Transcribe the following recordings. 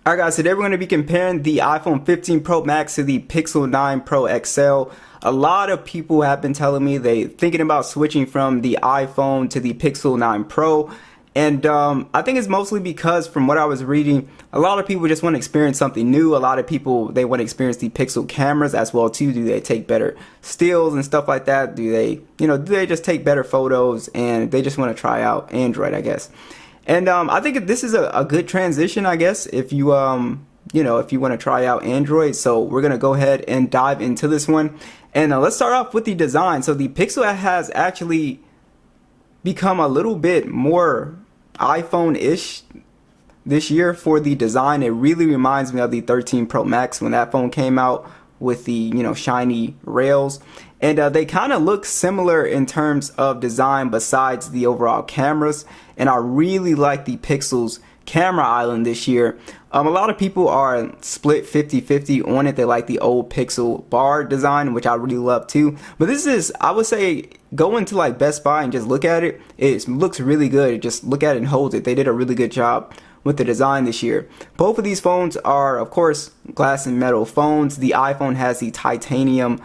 Alright guys, today we're going to be comparing the iPhone 15 Pro Max to the Pixel 9 Pro XL. A lot of people have been telling me they're thinking about switching from the iPhone to the Pixel 9 Pro. And I think it's mostly because from what I was reading, a lot of people just want to experience something new. A lot of people, they want to experience the Pixel cameras as well too. Do they take better stills and stuff like that? Do they, do they just take better photos, and they just want to try out Android, I guess. And I think this is a good transition, I guess, if you if you want to try out Android. So we're gonna go ahead and dive into this one, and let's start off with the design. So the Pixel has actually become a little bit more iPhone-ish this year for the design. It really reminds me of the 13 Pro Max when that phone came out with the shiny rails, and they kind of look similar in terms of design besides the overall cameras. And I really like the Pixel's camera island this year. A lot of people are split 50-50 on it. They like the old Pixel bar design, which I really love too. But this is, I would say, go into like Best Buy and just look at it. It looks really good. Just look at it and hold it. They did a really good job with the design this year. Both of these phones are, of course, glass and metal phones. The iPhone has the titanium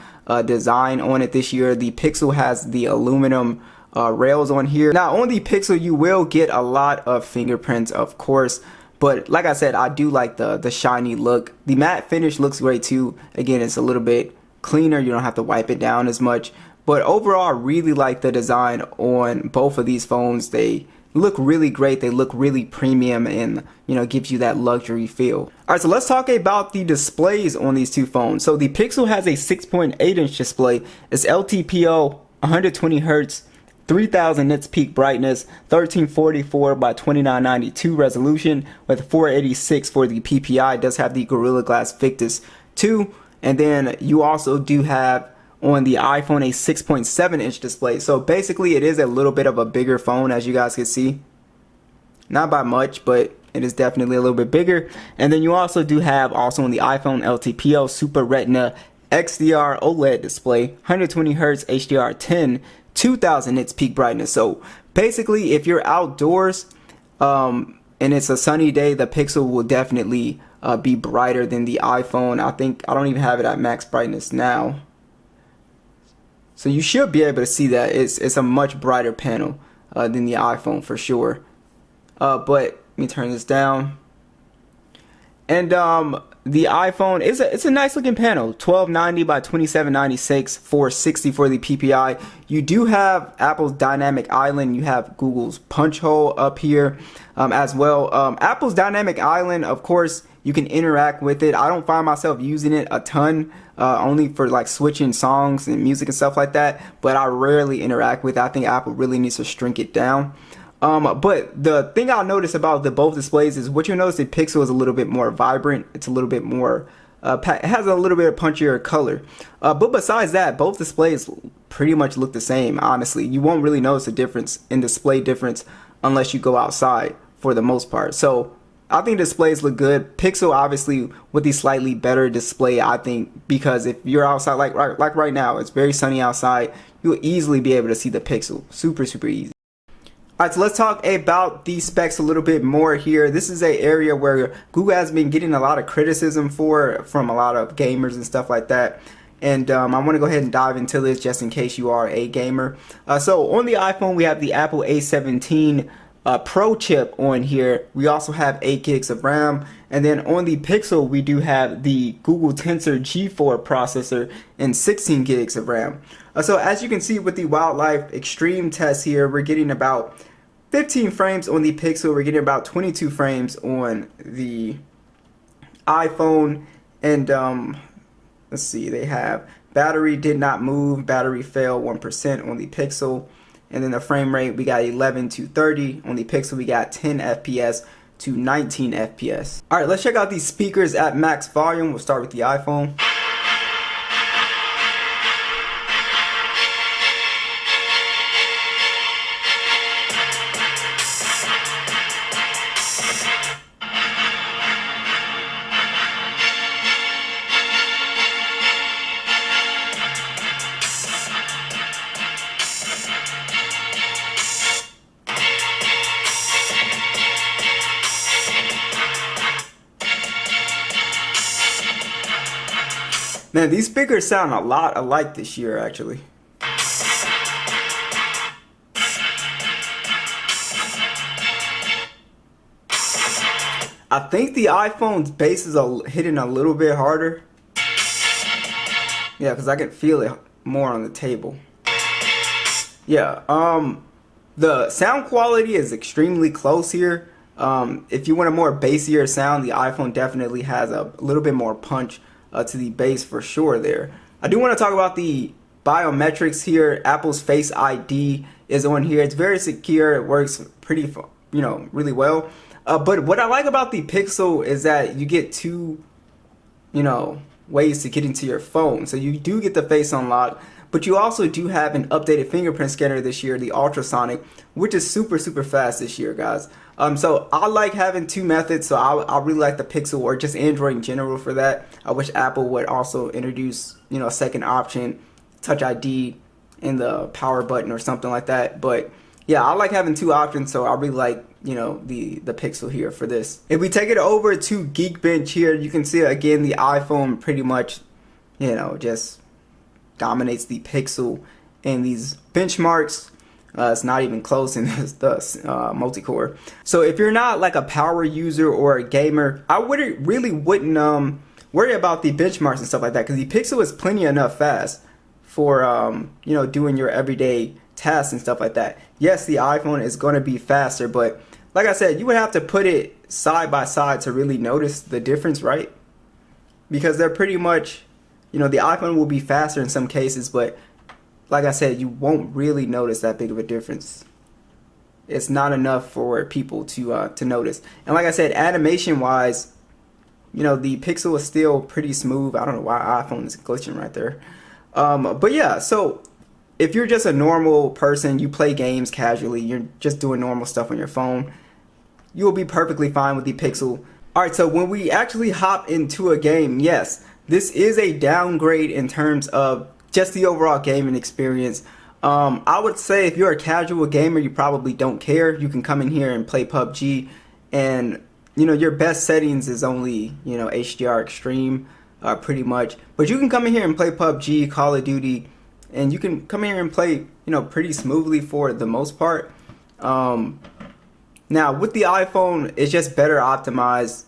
design on it this year. The Pixel has the aluminum rails on here. Now on the Pixel you will get a lot of fingerprints, of course, but like I said, I do like the shiny look. The matte finish looks great too. Again, it's a little bit cleaner. You don't have to wipe it down as much. But overall, I really like the design on both of these phones. They look really great. They look really premium, and gives you that luxury feel. Alright, so let's talk about the displays on these two phones. So the Pixel has a 6.8-inch display. It's LTPO, 120 Hz, 3000 nits peak brightness, 1344 by 2992 resolution with 486 for the PPI. It does have the Gorilla Glass Victus 2, and then you also do have on the iPhone a 6.7-inch display. So basically it is a little bit of a bigger phone, as you guys can see. Not by much, but it is definitely a little bit bigger. And then you also do have also on the iPhone LTPO Super Retina XDR OLED display, 120 Hz HDR10, 2000 nits peak brightness. So basically if you're outdoors and it's a sunny day, the Pixel will definitely be brighter than the iPhone. I don't even have it at max brightness now, so you should be able to see that it's a much brighter panel than the iPhone for sure. But let me turn this down. And the iPhone it's a nice looking panel, 1290 by 2796, 460 for the PPI. You do have Apple's Dynamic Island. You have Google's Punch Hole up here as well. Apple's Dynamic Island, of course, you can interact with it. I don't find myself using it a ton, only for like switching songs and music and stuff like that, but I rarely interact with it. I think Apple really needs to shrink it down. But the thing I'll notice about both displays is what you'll notice, the Pixel is a little bit more vibrant. It's a little bit more, it has a little bit of punchier color. But besides that, both displays pretty much look the same, honestly. You won't really notice a difference in display difference unless you go outside for the most part. So I think displays look good. Pixel obviously with the slightly better display, I think, because if you're outside, like right now, it's very sunny outside, you'll easily be able to see the Pixel. Super easy. Alright, so let's talk about the specs a little bit more here. This is an area where Google has been getting a lot of criticism from a lot of gamers and stuff like that. And I want to go ahead and dive into this just in case you are a gamer. So on the iPhone, we have the Apple A17 Pro chip on here. We also have 8 gigs of RAM. And then on the Pixel, we do have the Google Tensor G4 processor and 16 gigs of RAM. So as you can see with the Wildlife Extreme test here, we're getting about 15 frames on the Pixel. We're getting about 22 frames on the iPhone. And let's see, they have battery did not move, battery fell 1% on the Pixel. And then the frame rate, we got 11 to 30. On the Pixel, we got 10 FPS to 19 FPS. All right, let's check out these speakers at max volume. We'll start with the iPhone. Man, these speakers sound a lot alike this year, actually. I think the iPhone's bass is hitting a little bit harder. Yeah, because I can feel it more on the table. Yeah, the sound quality is extremely close here. If you want a more bassier sound, the iPhone definitely has a little bit more punch to the bass for sure there. I do want to talk about the biometrics here. Apple's Face ID is on here. It's very secure. It works pretty, really well. But what I like about the Pixel is that you get two, ways to get into your phone. So you do get the face unlock, but you also do have an updated fingerprint scanner this year, the ultrasonic, which is super fast this year, guys. So I like having two methods. So I really like the Pixel, or just Android in general, for that. I wish Apple would also introduce, a second option, Touch ID in the power button or something like that. But yeah, I like having two options, so I really like, the Pixel here for this. If we take it over to Geekbench here, you can see again the iPhone pretty much, just dominates the Pixel in these benchmarks. It's not even close in the multi-core. So if you're not like a power user or a gamer, I wouldn't worry about the benchmarks and stuff like that, because the Pixel is plenty enough fast for doing your everyday tasks and stuff like that. Yes, the iPhone is going to be faster, but like I said, you would have to put it side by side to really notice the difference, right? Because they're pretty much, the iPhone will be faster in some cases, but like I said, you won't really notice that big of a difference. It's not enough for people to notice. And like I said, animation wise, the Pixel is still pretty smooth. I don't know why iPhone is glitching right there. But yeah, so if you're just a normal person, you play games casually, you're just doing normal stuff on your phone, you will be perfectly fine with the Pixel. Alright, so when we actually hop into a game, yes, this is a downgrade in terms of just the overall gaming experience. I would say if you're a casual gamer, you probably don't care. You can come in here and play PUBG, and your best settings is only HDR Extreme, pretty much. But you can come in here and play PUBG, Call of Duty, and you can come here and play pretty smoothly for the most part. Now with the iPhone, it's just better optimized,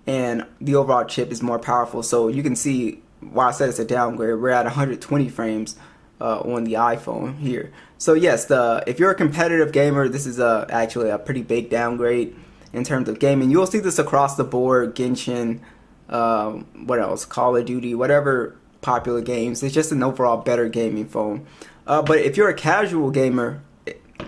and the overall chip is more powerful. So you can see why I said it's a downgrade. We're at 120 frames on the iPhone here. So yes, if you're a competitive gamer, this is actually a pretty big downgrade in terms of gaming. You'll see this across the board. Genshin, what else? Call of Duty, whatever popular games. It's just an overall better gaming phone. But if you're a casual gamer,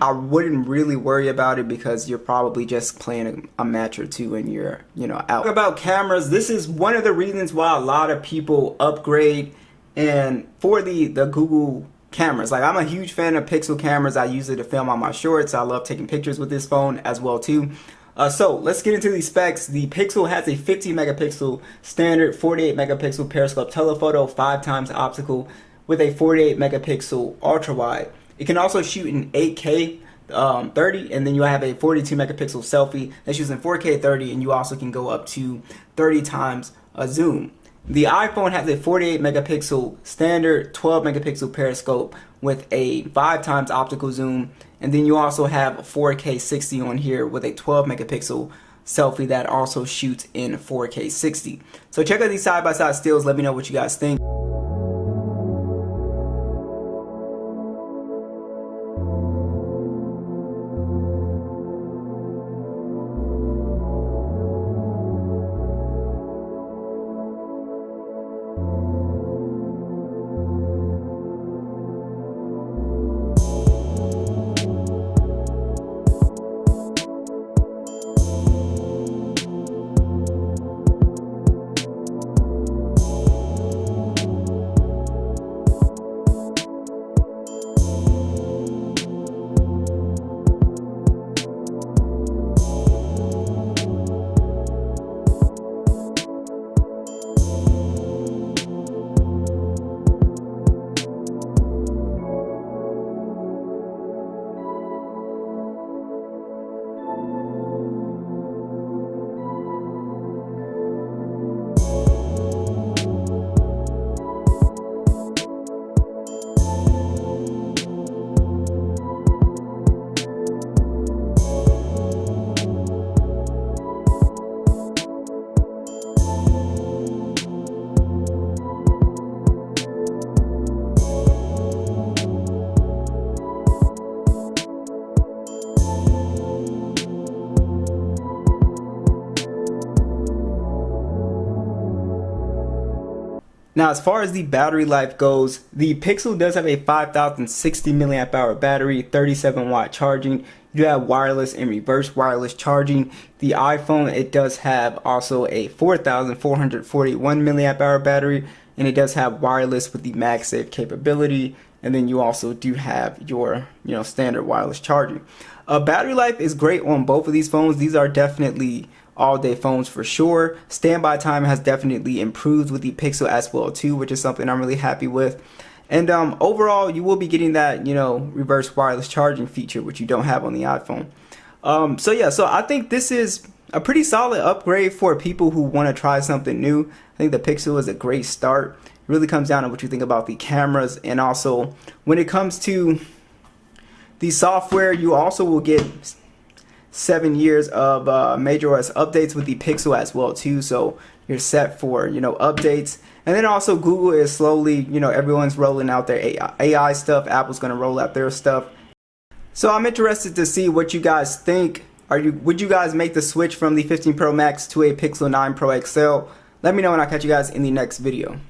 I wouldn't really worry about it, because you're probably just playing a match or two and you're out. Talk about cameras. This is one of the reasons why a lot of people upgrade and for the Google cameras. Like, I'm a huge fan of Pixel cameras. I use it to film on my shorts. I love taking pictures with this phone as well too. So let's get into the specs. The Pixel has a 15 megapixel standard, 48 megapixel periscope telephoto, 5x optical, with a 48 megapixel ultra wide. It can also shoot in 8K 30, and then you have a 42 megapixel selfie that's using 4K 30, and you also can go up to 30 times a zoom. The iPhone has a 48 megapixel standard, 12 megapixel periscope with a 5x optical zoom, and then you also have 4K 60 on here with a 12 megapixel selfie that also shoots in 4K 60. So check out these side-by-side stills. Let me know what you guys think. Now, as far as the battery life goes, the Pixel does have a 5060 milliamp hour battery, 37-watt charging. You have wireless and reverse wireless charging. The iPhone, it does have also a 4441 milliamp hour battery, and it does have wireless with the MagSafe capability. And then you also do have your, standard wireless charging. Battery life is great on both of these phones. These are definitely all-day phones for sure. Standby time has definitely improved with the Pixel as well too, which is something I'm really happy with. And overall, you will be getting that, reverse wireless charging feature, which you don't have on the iPhone. So I think this is a pretty solid upgrade for people who want to try something new. I think the Pixel is a great start. It really comes down to what you think about the cameras, and also when it comes to the software, you also will get 7 years of majorOS updates with the Pixel as well too, so you're set for updates. And then also Google is slowly, everyone's rolling out their AI stuff. Apple's going to roll out their stuff. So I'm interested to see what you guys think. Would you guys make the switch from the 15 Pro Max to a Pixel 9 Pro XL? Let me know, and I'll catch you guys in the next video.